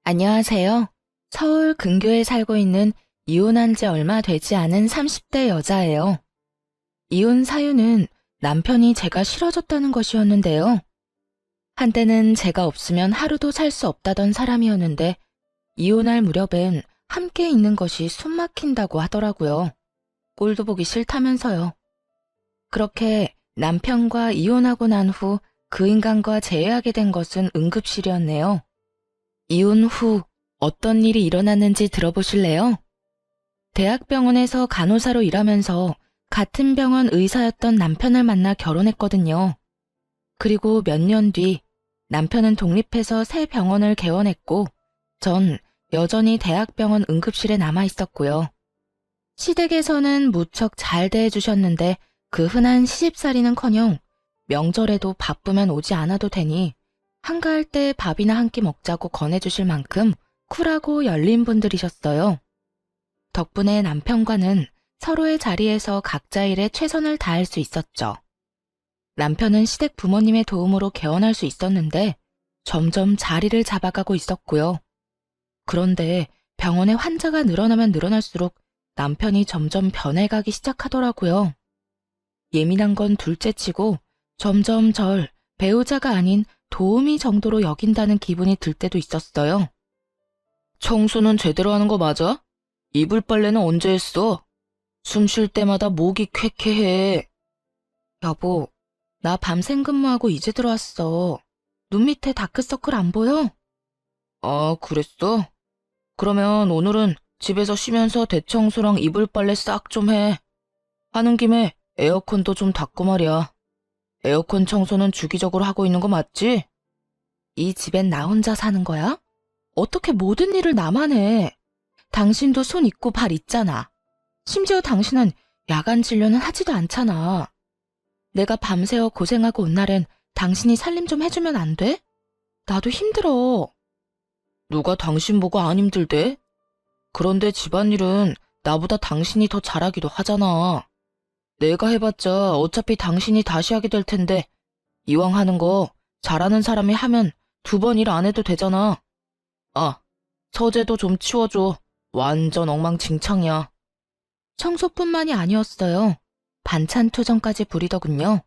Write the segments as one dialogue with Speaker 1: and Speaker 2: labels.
Speaker 1: 안녕하세요. 서울 근교에 살고 있는 이혼한 지 얼마 되지 않은 30대 여자예요. 이혼 사유는 남편이 제가 싫어졌다는 것이었는데요. 한때는 제가 없으면 하루도 살 수 없다던 사람이었는데 이혼할 무렵엔 함께 있는 것이 숨 막힌다고 하더라고요. 꼴도 보기 싫다면서요. 그렇게 남편과 이혼하고 난 후 그 인간과 재회하게 된 것은 응급실이었네요. 이혼 후 어떤 일이 일어났는지 들어보실래요? 대학병원에서 간호사로 일하면서 같은 병원 의사였던 남편을 만나 결혼했거든요. 그리고 몇 년 뒤 남편은 독립해서 새 병원을 개원했고 전 여전히 대학병원 응급실에 남아 있었고요. 시댁에서는 무척 잘 대해주셨는데 그 흔한 시집살이는커녕 명절에도 바쁘면 오지 않아도 되니 한가할 때 밥이나 한 끼 먹자고 권해주실 만큼 쿨하고 열린 분들이셨어요. 덕분에 남편과는 서로의 자리에서 각자 일에 최선을 다할 수 있었죠. 남편은 시댁 부모님의 도움으로 개원할 수 있었는데 점점 자리를 잡아가고 있었고요. 그런데 병원에 환자가 늘어나면 늘어날수록 남편이 점점 변해가기 시작하더라고요. 예민한 건 둘째치고 점점 절 배우자가 아닌 도우미 정도로 여긴다는 기분이 들 때도 있었어요. 청소는 제대로 하는 거 맞아? 이불 빨래는 언제 했어? 숨 쉴 때마다 목이 쾌쾌해. 여보, 나 밤샘 근무하고 이제 들어왔어. 눈 밑에 다크서클 안 보여? 아, 그랬어? 그러면 오늘은 집에서 쉬면서 대청소랑 이불 빨래 싹 좀 해. 하는 김에 에어컨도 좀 닦고 말이야. 에어컨 청소는 주기적으로 하고 있는 거 맞지? 이 집엔 나 혼자 사는 거야? 어떻게 모든 일을 나만 해? 당신도 손 있고 발 있잖아. 심지어 당신은 야간 진료는 하지도 않잖아. 내가 밤새워 고생하고 온 날엔 당신이 살림 좀 해주면 안 돼? 나도 힘들어. 누가 당신 보고 안 힘들대? 그런데 집안일은 나보다 당신이 더 잘하기도 하잖아. 내가 해봤자 어차피 당신이 다시 하게 될 텐데 이왕 하는 거 잘하는 사람이 하면 2번 일 안 해도 되잖아. 아, 서재도 좀 치워줘. 완전 엉망진창이야. 청소뿐만이 아니었어요. 반찬 투정까지 부리더군요.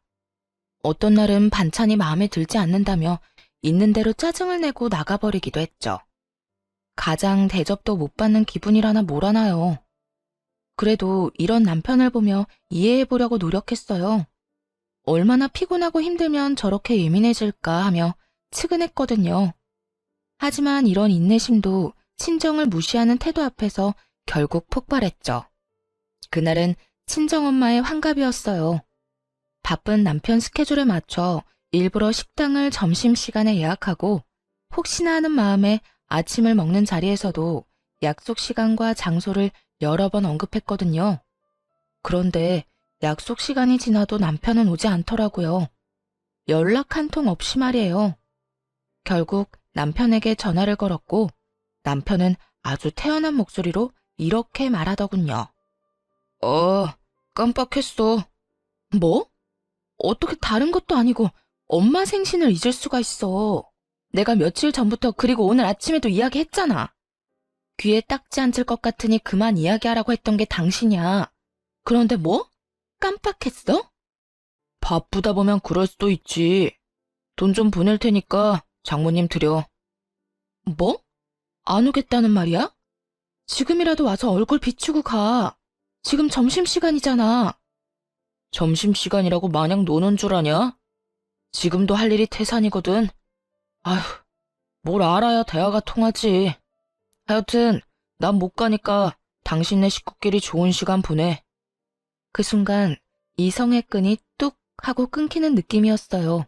Speaker 1: 어떤 날은 반찬이 마음에 들지 않는다며 있는 대로 짜증을 내고 나가버리기도 했죠. 가장 대접도 못 받는 기분이라나 뭐라나요. 그래도 이런 남편을 보며 이해해보려고 노력했어요. 얼마나 피곤하고 힘들면 저렇게 예민해질까 하며 측은했거든요. 하지만 이런 인내심도 친정을 무시하는 태도 앞에서 결국 폭발했죠. 그날은 친정엄마의 환갑이었어요. 바쁜 남편 스케줄에 맞춰 일부러 식당을 점심시간에 예약하고 혹시나 하는 마음에 아침을 먹는 자리에서도 약속 시간과 장소를 여러 번 언급했거든요. 그런데 약속 시간이 지나도 남편은 오지 않더라고요. 연락 한 통 없이 말이에요. 결국 남편에게 전화를 걸었고 남편은 아주 태연한 목소리로 이렇게 말하더군요. 깜빡했어. 뭐? 어떻게 다른 것도 아니고 엄마 생신을 잊을 수가 있어. 내가 며칠 전부터 그리고 오늘 아침에도 이야기했잖아. 귀에 딱지 앉을 것 같으니 그만 이야기하라고 했던 게 당신이야. 그런데 뭐? 깜빡했어? 바쁘다 보면 그럴 수도 있지. 돈 좀 보낼 테니까 장모님 드려. 뭐? 안 오겠다는 말이야? 지금이라도 와서 얼굴 비추고 가. 지금 점심시간이잖아. 점심시간이라고 마냥 노는 줄 아냐? 지금도 할 일이 태산이거든. 아휴, 뭘 알아야 대화가 통하지. 하여튼 난 못 가니까 당신네 식구끼리 좋은 시간 보내. 그 순간 이성의 끈이 뚝 하고 끊기는 느낌이었어요.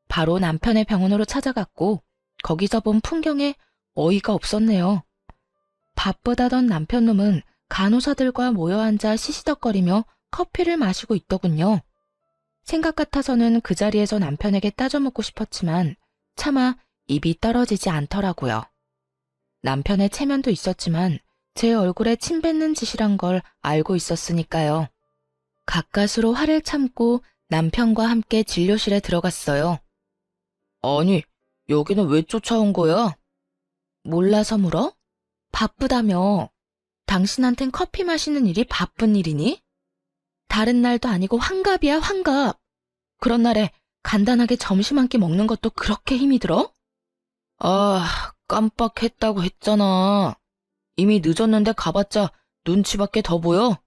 Speaker 1: 바로 남편의 병원으로 찾아갔고 거기서 본 풍경에 어이가 없었네요. 바쁘다던 남편놈은 간호사들과 모여 앉아 시시덕거리며 커피를 마시고 있더군요. 생각 같아서는 그 자리에서 남편에게 따져묻고 싶었지만 차마 입이 떨어지지 않더라고요. 남편의 체면도 있었지만 제 얼굴에 침 뱉는 짓이란 걸 알고 있었으니까요. 가까스로 화를 참고 남편과 함께 진료실에 들어갔어요. 아니, 여기는 왜 쫓아온 거야? 몰라서 물어? 바쁘다며. 당신한텐 커피 마시는 일이 바쁜 일이니? 다른 날도 아니고 환갑이야, 환갑. 그런 날에 간단하게 점심 한 끼 먹는 것도 그렇게 힘이 들어? 아, 깜빡했다고 했잖아. 이미 늦었는데 가봤자 눈치밖에 더 보여?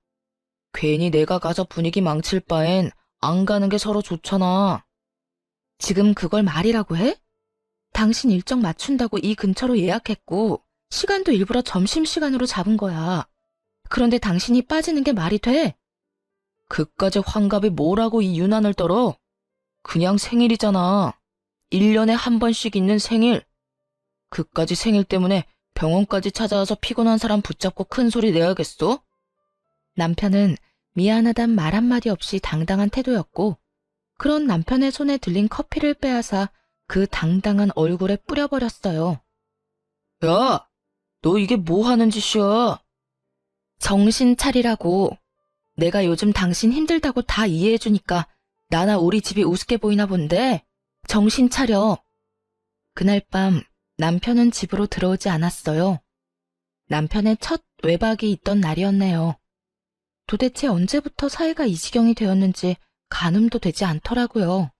Speaker 1: 괜히 내가 가서 분위기 망칠 바엔 안 가는 게 서로 좋잖아. 지금 그걸 말이라고 해? 당신 일정 맞춘다고 이 근처로 예약했고 시간도 일부러 점심시간으로 잡은 거야. 그런데 당신이 빠지는 게 말이 돼? 그까지 환갑이 뭐라고 이 유난을 떨어? 그냥 생일이잖아. 1년에 한 번씩 있는 생일. 그까지 생일 때문에 병원까지 찾아와서 피곤한 사람 붙잡고 큰 소리 내야겠어? 남편은 미안하단 말 한마디 없이 당당한 태도였고, 그런 남편의 손에 들린 커피를 빼앗아 그 당당한 얼굴에 뿌려버렸어요. 야, 너 이게 뭐 하는 짓이야? 정신 차리라고. 내가 요즘 당신 힘들다고 다 이해해주니까 나나 우리 집이 우습게 보이나 본데 정신 차려. 그날 밤 남편은 집으로 들어오지 않았어요. 남편의 첫 외박이 있던 날이었네요. 도대체 언제부터 사이가 이 지경이 되었는지 가늠도 되지 않더라고요.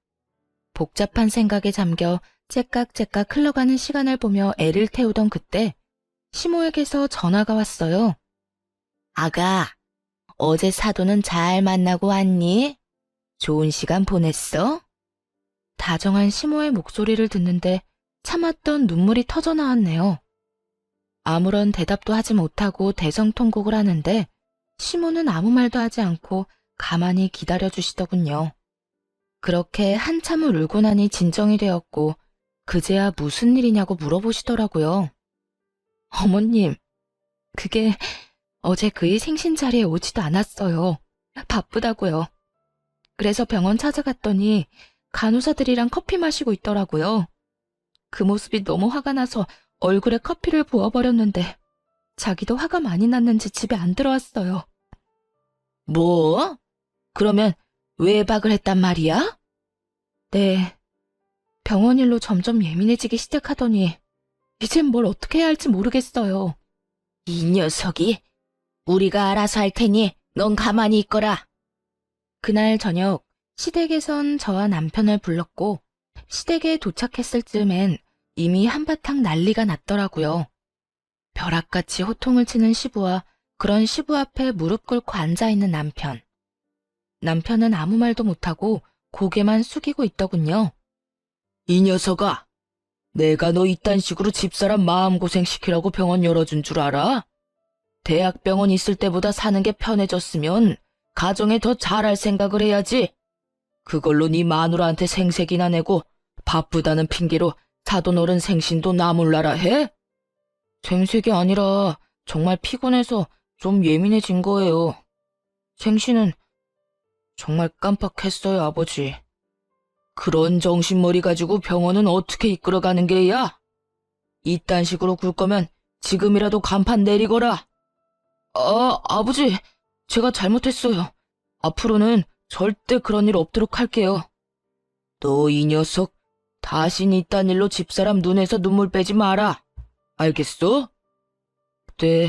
Speaker 1: 복잡한 생각에 잠겨 째깍째깍 흘러가는 시간을 보며 애를 태우던 그때 시모에게서 전화가 왔어요. 아가, 어제 사돈은 잘 만나고 왔니? 좋은 시간 보냈어? 다정한 시모의 목소리를 듣는데 참았던 눈물이 터져 나왔네요. 아무런 대답도 하지 못하고 대성통곡을 하는데 시모는 아무 말도 하지 않고 가만히 기다려주시더군요. 그렇게 한참을 울고 나니 진정이 되었고 그제야 무슨 일이냐고 물어보시더라고요. 어머님, 그게 어제 그의 생신 자리에 오지도 않았어요. 바쁘다고요. 그래서 병원 찾아갔더니 간호사들이랑 커피 마시고 있더라고요. 그 모습이 너무 화가 나서 얼굴에 커피를 부어버렸는데 자기도 화가 많이 났는지 집에 안 들어왔어요. 뭐? 그러면 외박을 했단 말이야? 네. 병원 일로 점점 예민해지기 시작하더니 이젠 뭘 어떻게 해야 할지 모르겠어요. 이 녀석이 우리가 알아서 할 테니 넌 가만히 있거라. 그날 저녁 시댁에선 저와 남편을 불렀고 시댁에 도착했을 즈음엔 이미 한바탕 난리가 났더라고요. 벼락같이 호통을 치는 시부와 그런 시부 앞에 무릎 꿇고 앉아있는 남편. 남편은 아무 말도 못하고 고개만 숙이고 있더군요. 이 녀석아, 내가 너 이딴 식으로 집사람 마음고생시키라고 병원 열어준 줄 알아? 대학병원 있을 때보다 사는 게 편해졌으면 가정에 더 잘할 생각을 해야지. 그걸로 네 마누라한테 생색이나 내고 바쁘다는 핑계로 사돈 어른 생신도 나몰라라 해? 생색이 아니라 정말 피곤해서 좀 예민해진 거예요. 생신은 정말 깜빡했어요, 아버지. 그런 정신머리 가지고 병원은 어떻게 이끌어가는 게야? 이딴 식으로 굴 거면 지금이라도 간판 내리거라. 아버지, 제가 잘못했어요. 앞으로는 절대 그런 일 없도록 할게요. 너 이 녀석, 다신 이딴 일로 집사람 눈에서 눈물 빼지 마라. 알겠어? 네,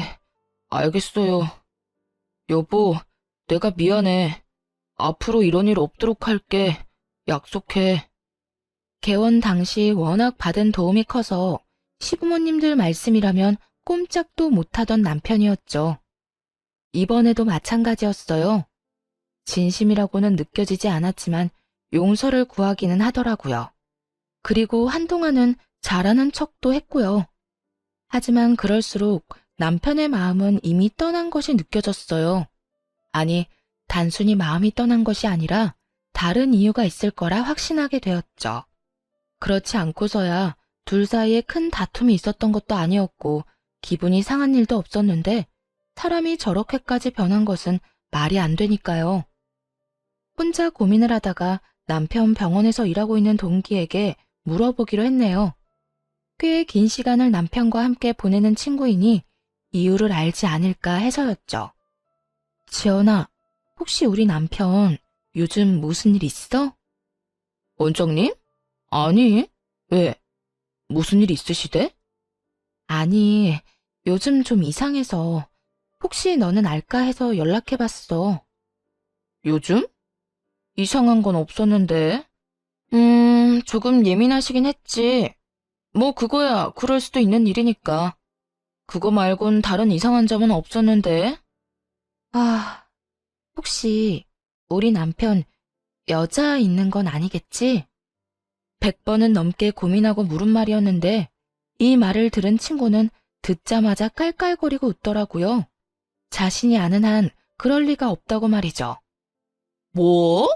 Speaker 1: 알겠어요. 여보, 내가 미안해. 앞으로 이런 일 없도록 할게. 약속해. 개원 당시 워낙 받은 도움이 커서 시부모님들 말씀이라면 꼼짝도 못하던 남편이었죠. 이번에도 마찬가지였어요. 진심이라고는 느껴지지 않았지만 용서를 구하기는 하더라고요. 그리고 한동안은 잘하는 척도 했고요. 하지만 그럴수록 남편의 마음은 이미 떠난 것이 느껴졌어요. 아니, 단순히 마음이 떠난 것이 아니라 다른 이유가 있을 거라 확신하게 되었죠. 그렇지 않고서야 둘 사이에 큰 다툼이 있었던 것도 아니었고 기분이 상한 일도 없었는데 사람이 저렇게까지 변한 것은 말이 안 되니까요. 혼자 고민을 하다가 남편 병원에서 일하고 있는 동기에게 물어보기로 했네요. 꽤 긴 시간을 남편과 함께 보내는 친구이니 이유를 알지 않을까 해서였죠. 지연아, 혹시 우리 남편 요즘 무슨 일 있어? 원장님? 아니, 왜? 무슨 일 있으시대? 아니, 요즘 좀 이상해서 혹시 너는 알까 해서 연락해봤어. 요즘? 이상한 건 없었는데. 조금 예민하시긴 했지. 뭐 그거야, 그럴 수도 있는 일이니까. 그거 말곤 다른 이상한 점은 없었는데. 아, 혹시 우리 남편 여자 있는 건 아니겠지? 100번은 넘게 고민하고 물은 말이었는데 이 말을 들은 친구는 듣자마자 깔깔거리고 웃더라고요. 자신이 아는 한 그럴 리가 없다고 말이죠. 뭐?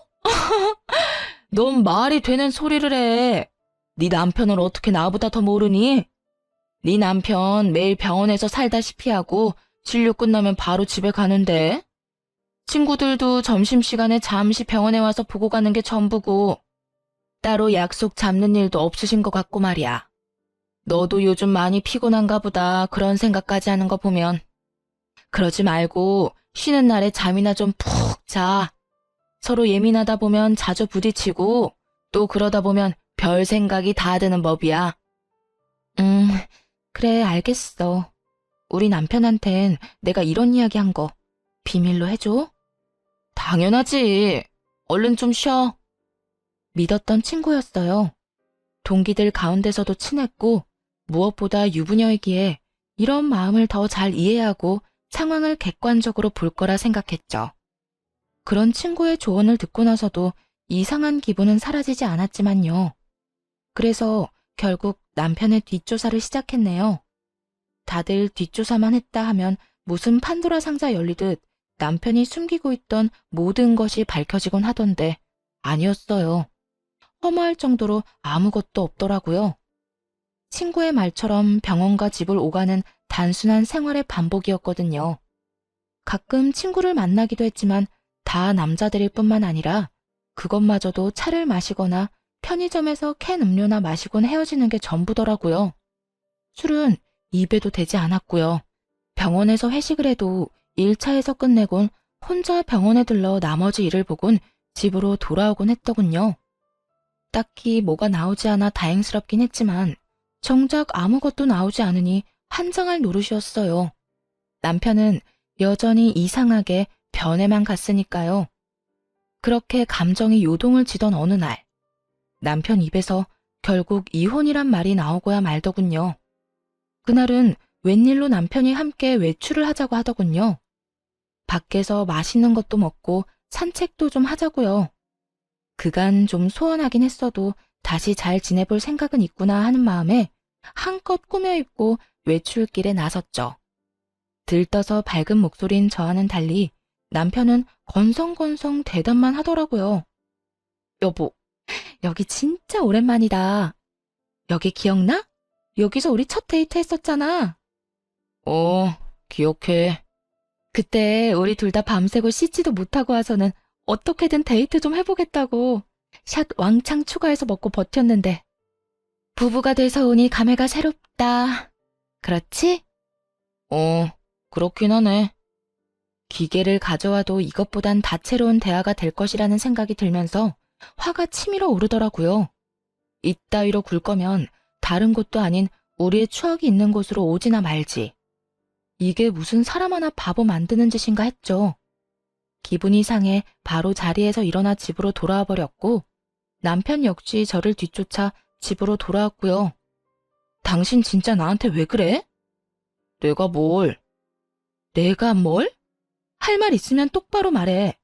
Speaker 1: 넌 말이 되는 소리를 해. 네 남편을 어떻게 나보다 더 모르니? 네 남편 매일 병원에서 살다시피 하고 진료 끝나면 바로 집에 가는데. 친구들도 점심시간에 잠시 병원에 와서 보고 가는 게 전부고 따로 약속 잡는 일도 없으신 것 같고 말이야. 너도 요즘 많이 피곤한가 보다 그런 생각까지 하는 거 보면. 그러지 말고 쉬는 날에 잠이나 좀 푹 자. 서로 예민하다 보면 자주 부딪히고 또 그러다 보면 별 생각이 다 드는 법이야. 그래 알겠어. 우리 남편한텐 내가 이런 이야기 한 거 비밀로 해줘? 당연하지. 얼른 좀 쉬어. 믿었던 친구였어요. 동기들 가운데서도 친했고 무엇보다 유부녀이기에 이런 마음을 더 잘 이해하고 상황을 객관적으로 볼 거라 생각했죠. 그런 친구의 조언을 듣고 나서도 이상한 기분은 사라지지 않았지만요. 그래서 결국 남편의 뒷조사를 시작했네요. 다들 뒷조사만 했다 하면 무슨 판도라 상자 열리듯 남편이 숨기고 있던 모든 것이 밝혀지곤 하던데 아니었어요. 허무할 정도로 아무것도 없더라고요. 친구의 말처럼 병원과 집을 오가는 단순한 생활의 반복이었거든요. 가끔 친구를 만나기도 했지만 다 남자들일 뿐만 아니라 그것마저도 차를 마시거나 편의점에서 캔 음료나 마시곤 헤어지는 게 전부더라고요. 술은 입에도 대지 않았고요. 병원에서 회식을 해도 1차에서 끝내곤 혼자 병원에 들러 나머지 일을 보곤 집으로 돌아오곤 했더군요. 딱히 뭐가 나오지 않아 다행스럽긴 했지만 정작 아무것도 나오지 않으니 환장할 노릇이었어요. 남편은 여전히 이상하게 변해만 갔으니까요. 그렇게 감정이 요동을 지던 어느 날, 남편 입에서 결국 이혼이란 말이 나오고야 말더군요. 그날은 웬일로 남편이 함께 외출을 하자고 하더군요. 밖에서 맛있는 것도 먹고 산책도 좀 하자고요. 그간 좀 소원하긴 했어도 다시 잘 지내볼 생각은 있구나 하는 마음에 한껏 꾸며입고 외출길에 나섰죠. 들떠서 밝은 목소리인 저와는 달리 남편은 건성건성 대답만 하더라고요. 여보, 여기 진짜 오랜만이다. 여기 기억나? 여기서 우리 첫 데이트 했었잖아. 기억해. 그때 우리 둘 다 밤새고 씻지도 못하고 와서는 어떻게든 데이트 좀 해보겠다고 샷 왕창 추가해서 먹고 버텼는데 부부가 돼서 오니 감회가 새롭다. 그렇지? 그렇긴 하네. 기계를 가져와도 이것보단 다채로운 대화가 될 것이라는 생각이 들면서 화가 치밀어 오르더라고요. 이따위로 굴 거면 다른 곳도 아닌 우리의 추억이 있는 곳으로 오지나 말지. 이게 무슨 사람 하나 바보 만드는 짓인가 했죠. 기분이 상해 바로 자리에서 일어나 집으로 돌아와 버렸고 남편 역시 저를 뒤쫓아 집으로 돌아왔고요. 당신 진짜 나한테 왜 그래? 내가 뭘? 내가 뭘? 할 말 있으면 똑바로 말해.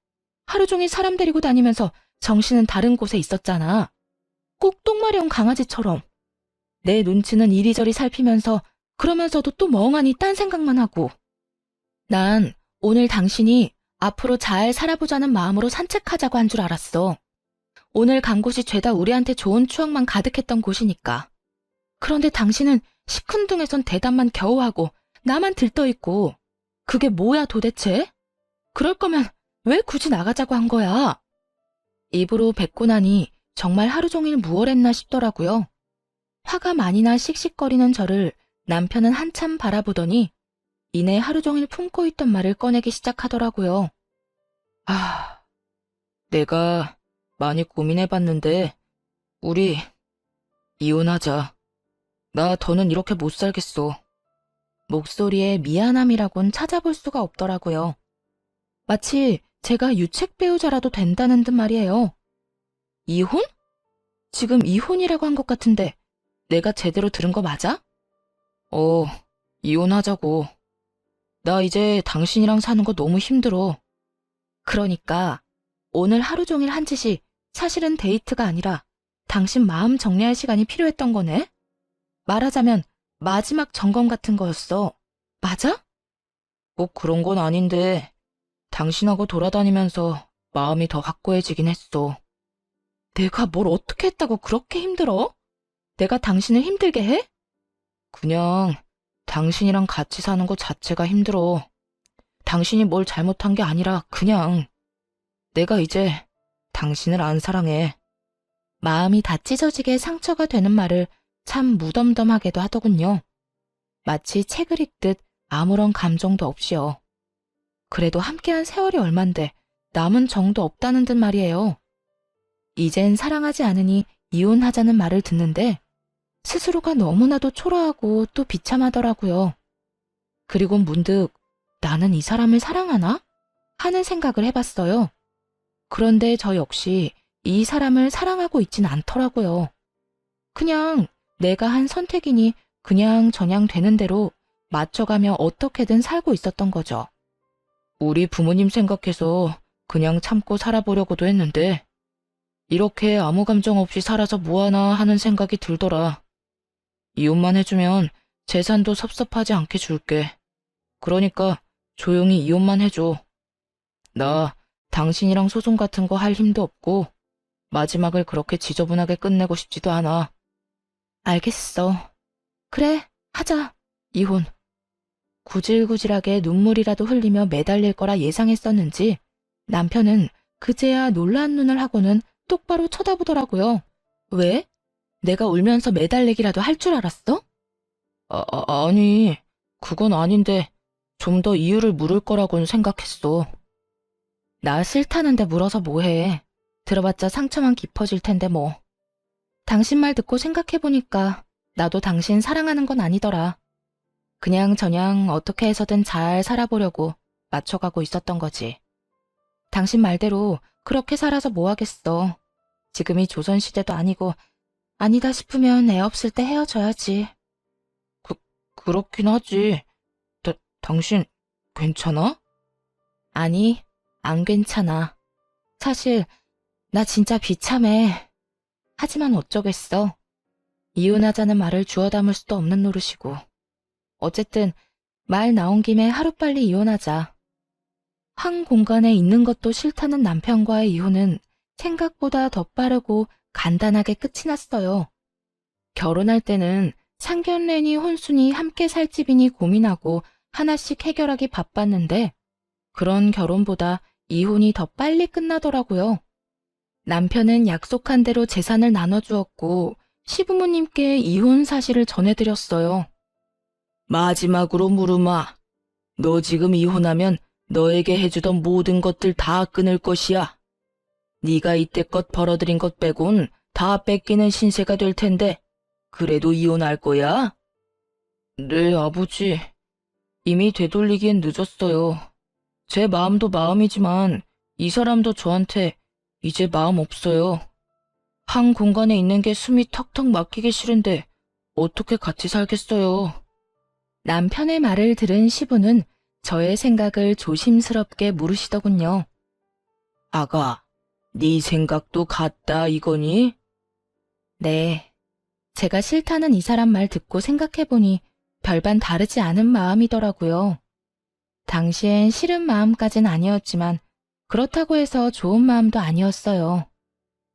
Speaker 1: 하루 종일 사람 데리고 다니면서 정신은 다른 곳에 있었잖아. 꼭 똥마려운 강아지처럼. 내 눈치는 이리저리 살피면서 그러면서도 또 멍하니 딴 생각만 하고. 난 오늘 당신이 앞으로 잘 살아보자는 마음으로 산책하자고 한 줄 알았어. 오늘 간 곳이 죄다 우리한테 좋은 추억만 가득했던 곳이니까. 그런데 당신은 시큰둥해선 대답만 겨우 하고 나만 들떠있고. 그게 뭐야 도대체? 그럴 거면 왜 굳이 나가자고 한 거야? 입으로 뱉고 나니 정말 하루 종일 무얼했나 싶더라고요. 화가 많이 나 씩씩거리는 저를 남편은 한참 바라보더니 이내 하루 종일 품고 있던 말을 꺼내기 시작하더라고요. 내가 많이 고민해봤는데 우리 이혼하자. 나 더는 이렇게 못 살겠어. 목소리에 미안함이라곤 찾아볼 수가 없더라고요. 마치 제가 유책 배우자라도 된다는 듯 말이에요. 이혼? 지금 이혼이라고 한 것 같은데 내가 제대로 들은 거 맞아? 이혼하자고. 나 이제 당신이랑 사는 거 너무 힘들어. 그러니까 오늘 하루 종일 한 짓이 사실은 데이트가 아니라 당신 마음 정리할 시간이 필요했던 거네? 말하자면 마지막 점검 같은 거였어. 맞아? 꼭 그런 건 아닌데 당신하고 돌아다니면서 마음이 더 확고해지긴 했어. 내가 뭘 어떻게 했다고 그렇게 힘들어? 내가 당신을 힘들게 해? 그냥 당신이랑 같이 사는 것 자체가 힘들어. 당신이 뭘 잘못한 게 아니라 그냥 내가 이제 당신을 안 사랑해. 마음이 다 찢어지게 상처가 되는 말을 참 무덤덤하게도 하더군요. 마치 책을 읽듯 아무런 감정도 없이요. 그래도 함께한 세월이 얼만데 남은 정도 없다는 듯 말이에요. 이젠 사랑하지 않으니 이혼하자는 말을 듣는데 스스로가 너무나도 초라하고 또 비참하더라고요. 그리고 문득 나는 이 사람을 사랑하나? 하는 생각을 해봤어요. 그런데 저 역시 이 사람을 사랑하고 있진 않더라고요. 그냥 내가 한 선택이니 그냥 저냥 되는 대로 맞춰가며 어떻게든 살고 있었던 거죠. 우리 부모님 생각해서 그냥 참고 살아보려고도 했는데 이렇게 아무 감정 없이 살아서 뭐하나 하는 생각이 들더라. 이혼만 해주면 재산도 섭섭하지 않게 줄게. 그러니까 조용히 이혼만 해줘. 나 당신이랑 소송 같은 거 할 힘도 없고 마지막을 그렇게 지저분하게 끝내고 싶지도 않아. 알겠어. 그래, 하자. 이혼. 구질구질하게 눈물이라도 흘리며 매달릴 거라 예상했었는지 남편은 그제야 놀란 눈을 하고는 똑바로 쳐다보더라고요. 왜? 내가 울면서 매달리기라도 할 줄 알았어? 아니, 그건 아닌데 좀 더 이유를 물을 거라고는 생각했어. 나 싫다는데 물어서 뭐해. 들어봤자 상처만 깊어질 텐데 뭐. 당신 말 듣고 생각해보니까 나도 당신 사랑하는 건 아니더라. 그냥저냥 어떻게 해서든 잘 살아보려고 맞춰가고 있었던 거지. 당신 말대로 그렇게 살아서 뭐 하겠어. 지금이 조선시대도 아니고 아니다 싶으면 애 없을 때 헤어져야지. 그렇긴 하지. 당신 괜찮아? 아니, 안 괜찮아. 사실 나 진짜 비참해. 하지만 어쩌겠어. 이혼하자는 말을 주워 담을 수도 없는 노릇이고. 어쨌든 말 나온 김에 하루빨리 이혼하자. 한 공간에 있는 것도 싫다는 남편과의 이혼은 생각보다 더 빠르고 간단하게 끝이 났어요. 결혼할 때는 상견례니 혼수니 함께 살 집이니 고민하고 하나씩 해결하기 바빴는데 그런 결혼보다 이혼이 더 빨리 끝나더라고요. 남편은 약속한 대로 재산을 나눠주었고 시부모님께 이혼 사실을 전해드렸어요. 마지막으로 물으마. 너 지금 이혼하면 너에게 해주던 모든 것들 다 끊을 것이야. 네가 이때껏 벌어들인 것 빼곤 다 뺏기는 신세가 될 텐데 그래도 이혼할 거야? 네, 아버지. 이미 되돌리기엔 늦었어요. 제 마음도 마음이지만 이 사람도 저한테 이제 마음 없어요. 한 공간에 있는 게 숨이 턱턱 막히기 싫은데 어떻게 같이 살겠어요. 남편의 말을 들은 시부는 저의 생각을 조심스럽게 물으시더군요. 아가, 네 생각도 같다 이거니? 네. 제가 싫다는 이 사람 말 듣고 생각해보니 별반 다르지 않은 마음이더라고요. 당시엔 싫은 마음까진 아니었지만 그렇다고 해서 좋은 마음도 아니었어요.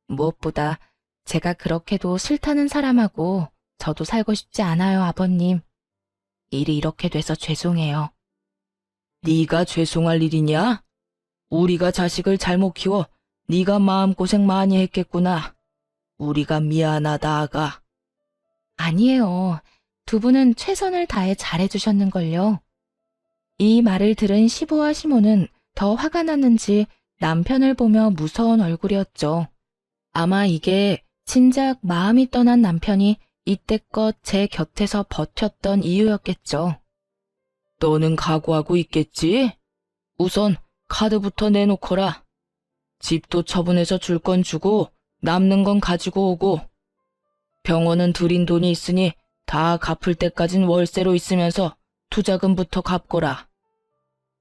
Speaker 1: 무엇보다 제가 그렇게도 싫다는 사람하고 저도 살고 싶지 않아요, 아버님. 일이 이렇게 돼서 죄송해요. 네가 죄송할 일이냐? 우리가 자식을 잘못 키워 네가 마음고생 많이 했겠구나. 우리가 미안하다, 아가. 아니에요. 두 분은 최선을 다해 잘해주셨는걸요. 이 말을 들은 시부와 시모는 더 화가 났는지 남편을 보며 무서운 얼굴이었죠. 아마 이게 진작 마음이 떠난 남편이 이때껏 제 곁에서 버텼던 이유였겠죠. 너는 각오하고 있겠지? 우선 카드부터 내놓거라. 집도 처분해서 줄 건 주고 남는 건 가지고 오고. 병원은 들인 돈이 있으니 다 갚을 때까진 월세로 있으면서 투자금부터 갚거라.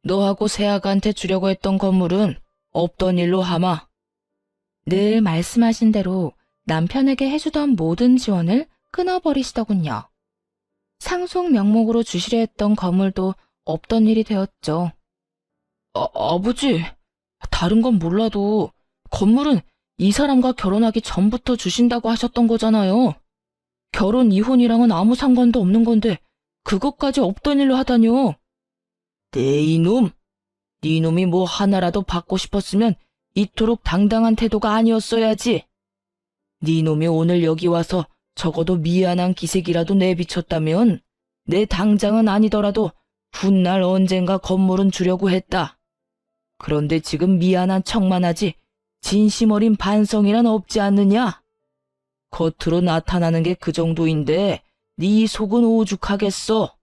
Speaker 1: 너하고 세아가한테 주려고 했던 건물은 없던 일로 하마. 늘 말씀하신 대로 남편에게 해주던 모든 지원을 끊어버리시더군요. 상속 명목으로 주시려 했던 건물도 없던 일이 되었죠. 아버지, 다른 건 몰라도 건물은 이 사람과 결혼하기 전부터 주신다고 하셨던 거잖아요. 결혼 이혼이랑은 아무 상관도 없는 건데 그것까지 없던 일로 하다뇨. 네 이놈, 네 놈이 뭐 하나라도 받고 싶었으면 이토록 당당한 태도가 아니었어야지. 네 놈이 오늘 여기 와서 적어도 미안한 기색이라도 내비쳤다면 내 당장은 아니더라도 훗날 언젠가 건물은 주려고 했다. 그런데 지금 미안한 척만 하지 진심 어린 반성이란 없지 않느냐? 겉으로 나타나는 게 그 정도인데 네 속은 오죽하겠어.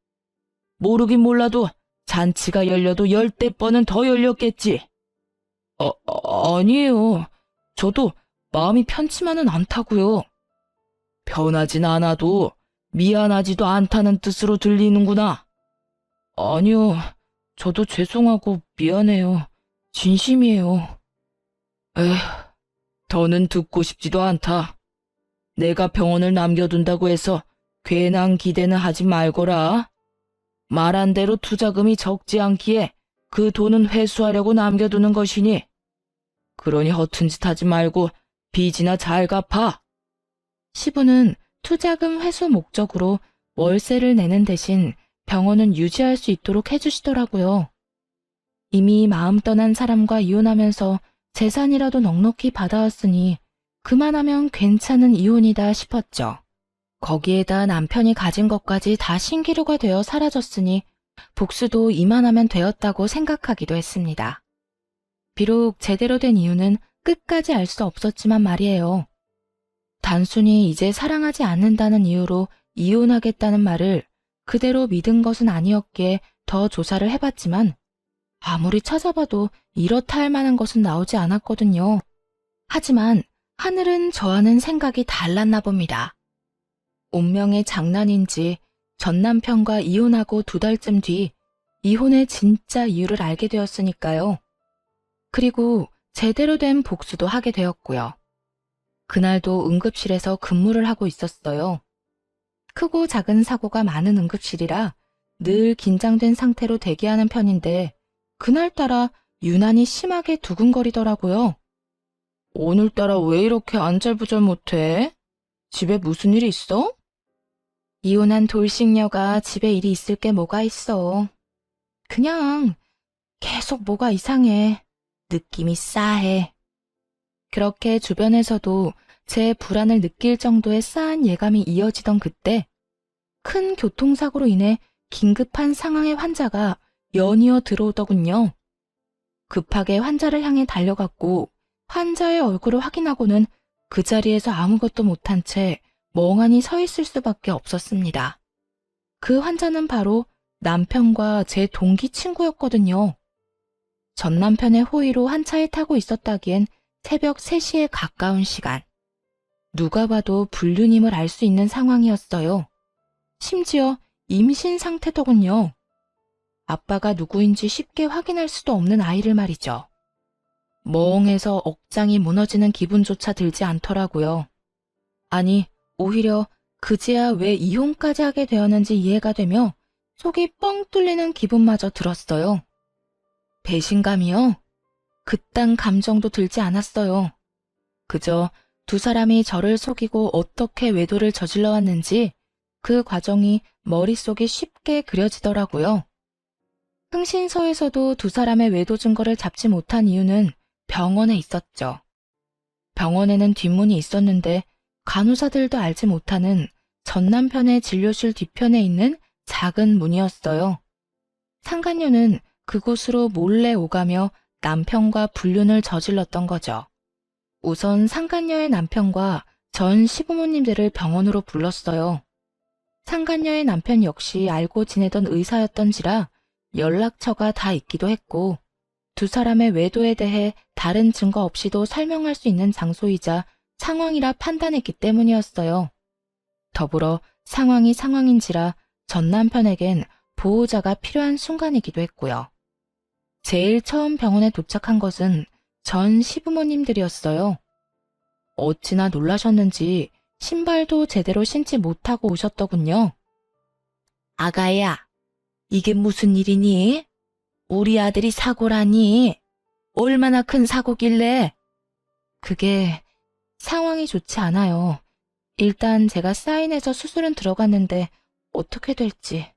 Speaker 1: 모르긴 몰라도 잔치가 열려도 10대 번은 더 열렸겠지. 아니에요. 저도 마음이 편치만은 않다고요. 편하진 않아도 미안하지도 않다는 뜻으로 들리는구나. 아니요. 저도 죄송하고 미안해요. 진심이에요. 에휴, 더는 듣고 싶지도 않다. 내가 병원을 남겨둔다고 해서 괜한 기대는 하지 말거라. 말한 대로 투자금이 적지 않기에 그 돈은 회수하려고 남겨두는 것이니. 그러니 허튼 짓 하지 말고 빚이나 잘 갚아. 시부는 투자금 회수 목적으로 월세를 내는 대신 병원은 유지할 수 있도록 해주시더라고요. 이미 마음 떠난 사람과 이혼하면서 재산이라도 넉넉히 받아왔으니 그만하면 괜찮은 이혼이다 싶었죠. 거기에다 남편이 가진 것까지 다 신기루가 되어 사라졌으니 복수도 이만하면 되었다고 생각하기도 했습니다. 비록 제대로 된 이유는 끝까지 알 수 없었지만 말이에요. 단순히 이제 사랑하지 않는다는 이유로 이혼하겠다는 말을 그대로 믿은 것은 아니었기에 더 조사를 해봤지만 아무리 찾아봐도 이렇다 할 만한 것은 나오지 않았거든요. 하지만 하늘은 저와는 생각이 달랐나 봅니다. 운명의 장난인지 전 남편과 이혼하고 2달쯤 뒤 이혼의 진짜 이유를 알게 되었으니까요. 그리고 제대로 된 복수도 하게 되었고요. 그날도 응급실에서 근무를 하고 있었어요. 크고 작은 사고가 많은 응급실이라 늘 긴장된 상태로 대기하는 편인데 그날따라 유난히 심하게 두근거리더라고요. 오늘따라 왜 이렇게 안절부절 못해? 집에 무슨 일이 있어? 이혼한 돌싱녀가 집에 일이 있을 게 뭐가 있어. 그냥 계속 뭐가 이상해. 느낌이 싸해. 그렇게 주변에서도 제 불안을 느낄 정도의 싸한 예감이 이어지던 그때 큰 교통사고로 인해 긴급한 상황의 환자가 연이어 들어오더군요. 급하게 환자를 향해 달려갔고 환자의 얼굴을 확인하고는 그 자리에서 아무것도 못한 채 멍하니 서 있을 수밖에 없었습니다. 그 환자는 바로 남편과 제 동기 친구였거든요. 전 남편의 호의로 한 차에 타고 있었다기엔 새벽 3시에 가까운 시간. 누가 봐도 불륜임을 알 수 있는 상황이었어요. 심지어 임신 상태더군요. 아빠가 누구인지 쉽게 확인할 수도 없는 아이를 말이죠. 멍해서 억장이 무너지는 기분조차 들지 않더라고요. 아니, 오히려 그제야 왜 이혼까지 하게 되었는지 이해가 되며 속이 뻥 뚫리는 기분마저 들었어요. 배신감이요? 그딴 감정도 들지 않았어요. 그저 두 사람이 저를 속이고 어떻게 외도를 저질러 왔는지 그 과정이 머릿속에 쉽게 그려지더라고요. 흥신소에서도 두 사람의 외도 증거를 잡지 못한 이유는 병원에 있었죠. 병원에는 뒷문이 있었는데 간호사들도 알지 못하는 전 남편의 진료실 뒤편에 있는 작은 문이었어요. 상간녀는 그곳으로 몰래 오가며 남편과 불륜을 저질렀던 거죠. 우선 상간녀의 남편과 전 시부모님들을 병원으로 불렀어요. 상간녀의 남편 역시 알고 지내던 의사였던지라 연락처가 다 있기도 했고, 두 사람의 외도에 대해 다른 증거 없이도 설명할 수 있는 장소이자 상황이라 판단했기 때문이었어요. 더불어 상황이 상황인지라 전 남편에겐 보호자가 필요한 순간이기도 했고요. 제일 처음 병원에 도착한 것은 전 시부모님들이었어요. 어찌나 놀라셨는지 신발도 제대로 신지 못하고 오셨더군요. 아가야, 이게 무슨 일이니? 우리 아들이 사고라니? 얼마나 큰 사고길래? 그게 상황이 좋지 않아요. 일단 제가 사인해서 수술은 들어갔는데 어떻게 될지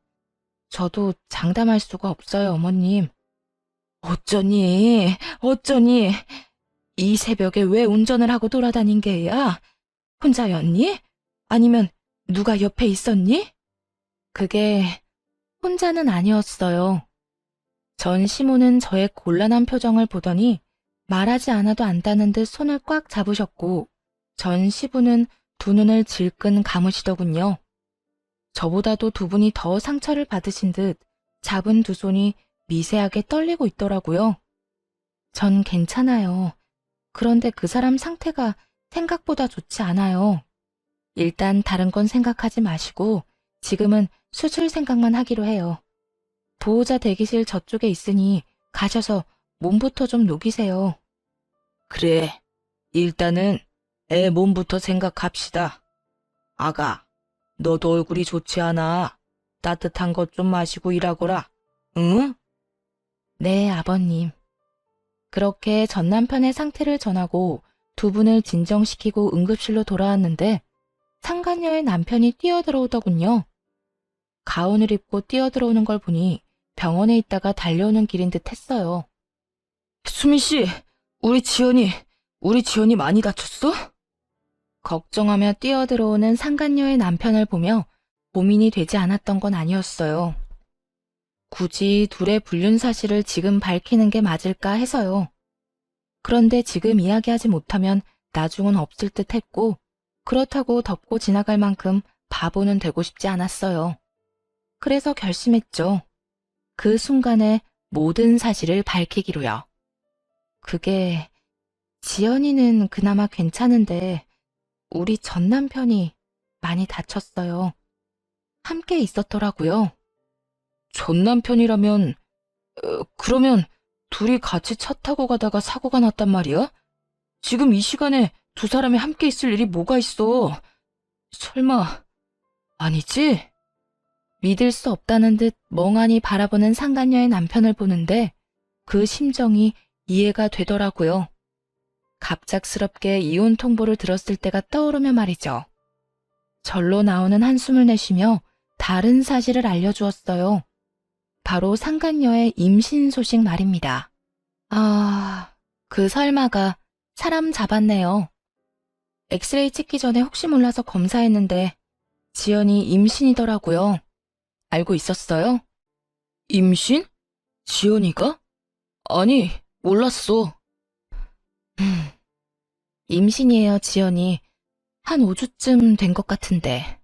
Speaker 1: 저도 장담할 수가 없어요, 어머님. 어쩌니? 이 새벽에 왜 운전을 하고 돌아다닌 게야? 혼자였니? 아니면 누가 옆에 있었니? 그게 혼자는 아니었어요. 전 시모는 저의 곤란한 표정을 보더니 말하지 않아도 안다는 듯 손을 꽉 잡으셨고 전 시부는 두 눈을 질끈 감으시더군요. 저보다도 두 분이 더 상처를 받으신 듯 잡은 두 손이 미세하게 떨리고 있더라고요. 전 괜찮아요. 그런데 그 사람 상태가 생각보다 좋지 않아요. 일단 다른 건 생각하지 마시고 지금은 수술 생각만 하기로 해요. 보호자 대기실 저쪽에 있으니 가셔서 몸부터 좀 녹이세요. 그래, 일단은 애 몸부터 생각합시다. 아가, 너도 얼굴이 좋지 않아. 따뜻한 것 좀 마시고 일하거라. 응? 네, 아버님. 그렇게 전 남편의 상태를 전하고 두 분을 진정시키고 응급실로 돌아왔는데 상간녀의 남편이 뛰어들어오더군요. 가운을 입고 뛰어들어오는 걸 보니 병원에 있다가 달려오는 길인 듯 했어요. 수민 씨, 우리 지연이 많이 다쳤어? 걱정하며 뛰어들어오는 상간녀의 남편을 보며 고민이 되지 않았던 건 아니었어요. 굳이 둘의 불륜 사실을 지금 밝히는 게 맞을까 해서요. 그런데 지금 이야기하지 못하면 나중은 없을 듯 했고 그렇다고 덮고 지나갈 만큼 바보는 되고 싶지 않았어요. 그래서 결심했죠. 그 순간에 모든 사실을 밝히기로요. 그게 지연이는 그나마 괜찮은데 우리 전 남편이 많이 다쳤어요. 함께 있었더라고요. 전 남편이라면 그러면 둘이 같이 차 타고 가다가 사고가 났단 말이야? 지금 이 시간에 두 사람이 함께 있을 일이 뭐가 있어? 설마 아니지? 믿을 수 없다는 듯 멍하니 바라보는 상간녀의 남편을 보는데 그 심정이 이해가 되더라고요. 갑작스럽게 이혼 통보를 들었을 때가 떠오르며 말이죠. 절로 나오는 한숨을 내쉬며 다른 사실을 알려주었어요. 바로 상간녀의 임신 소식 말입니다. 그 설마가 사람 잡았네요. 엑스레이 찍기 전에 혹시 몰라서 검사했는데 지연이 임신이더라고요. 알고 있었어요? 임신? 지연이가? 아니, 몰랐어. 임신이에요, 지연이. 한 5주쯤 된 것 같은데.